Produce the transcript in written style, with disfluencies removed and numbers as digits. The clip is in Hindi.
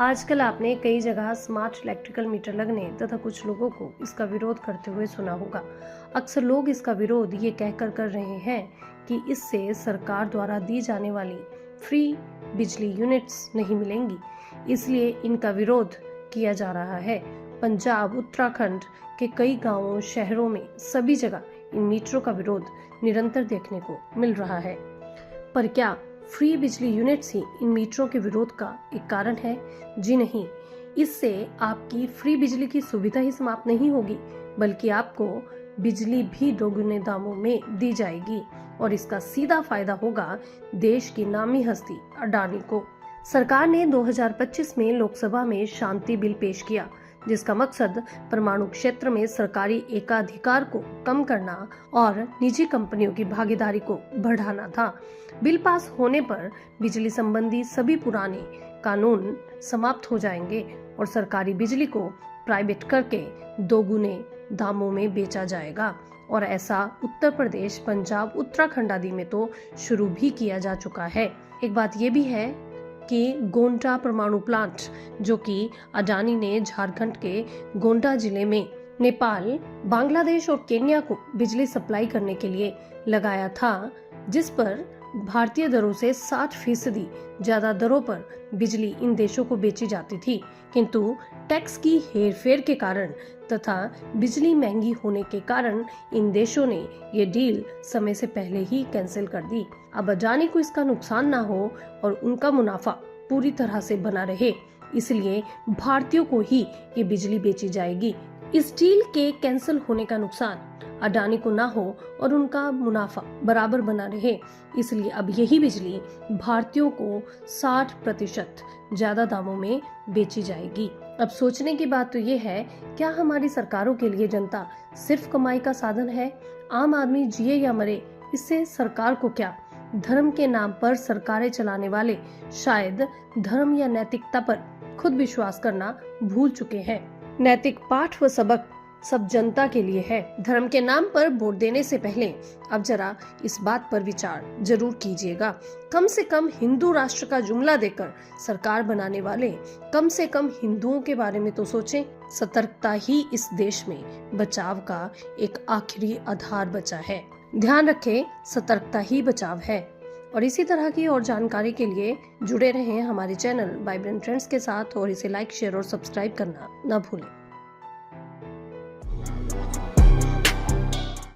आजकल आपने कई जगह स्मार्ट इलेक्ट्रिकल मीटर लगने तथा कुछ लोगों को इसका विरोध करते हुए सुना होगा। अक्सर लोग इसका विरोध ये कहकर कर रहे हैं कि इससे सरकार द्वारा दी जाने वाली फ्री बिजली यूनिट्स नहीं मिलेंगी, इसलिए इनका विरोध किया जा रहा है। पंजाब, उत्तराखंड के कई गांवों, शहरों में सभी जगह इन मीटरों का विरोध निरंतर देखने को मिल रहा है। पर क्या फ्री बिजली यूनिट्स ही इन मीटरों के विरोध का एक कारण है? जी नहीं, इससे आपकी फ्री बिजली की सुविधा ही समाप्त नहीं होगी, बल्कि आपको बिजली भी दोगुने दामों में दी जाएगी और इसका सीधा फायदा होगा देश की नामी हस्ती अडानी को। सरकार ने 2025 में लोकसभा में शांति बिल पेश किया, जिसका मकसद परमाणु क्षेत्र में सरकारी एकाधिकार को कम करना और निजी कंपनियों की भागीदारी को बढ़ाना था। बिल पास होने पर बिजली संबंधी सभी पुराने कानून समाप्त हो जाएंगे और सरकारी बिजली को प्राइवेट करके दोगुने दामों में बेचा जाएगा। और ऐसा उत्तर प्रदेश, पंजाब, उत्तराखंड आदि में तो शुरू भी किया जा चुका है। एक बात ये भी है कि गोंडा परमाणु प्लांट, जो कि अडानी ने झारखंड के गोंडा जिले में नेपाल, बांग्लादेश और केन्या को बिजली सप्लाई करने के लिए लगाया था, जिस पर भारतीय दरों से 60% ज्यादा दरों पर बिजली इन देशों को बेची जाती थी, किंतु टैक्स की हेरफेर के कारण तथा बिजली महंगी होने के कारण इन देशों ने ये डील समय से पहले ही कैंसिल कर दी। अब अडानी को इसका नुकसान ना हो और उनका मुनाफा पूरी तरह से बना रहे, इसलिए भारतीयों को ही ये बिजली बेची जाएगी। इस डील के कैंसिल होने का नुकसान अडानी को ना हो और उनका मुनाफा बराबर बना रहे, इसलिए अब यही बिजली भारतीयों को 60% ज्यादा दामों में बेची जाएगी। अब सोचने की बात तो ये है, क्या हमारी सरकारों के लिए जनता सिर्फ कमाई का साधन है? आम आदमी जिए या मरे, इससे सरकार को क्या? धर्म के नाम पर सरकारें चलाने वाले शायद धर्म या नैतिकता पर खुद विश्वास करना भूल चुके हैं। नैतिक पाठ व सबक सब जनता के लिए है। धर्म के नाम पर वोट देने से पहले अब जरा इस बात पर विचार जरूर कीजिएगा। कम से कम हिंदू राष्ट्र का जुमला देकर सरकार बनाने वाले कम से कम हिंदुओं के बारे में तो सोचें। सतर्कता ही इस देश में बचाव का एक आखिरी आधार बचा है। ध्यान रखें, सतर्कता ही बचाव है। और इसी तरह की और जानकारी के लिए जुड़े रहें हमारे चैनल वाइब्रेंट ट्रेंड्स के साथ और इसे लाइक, शेयर और सब्सक्राइब करना न भूलें।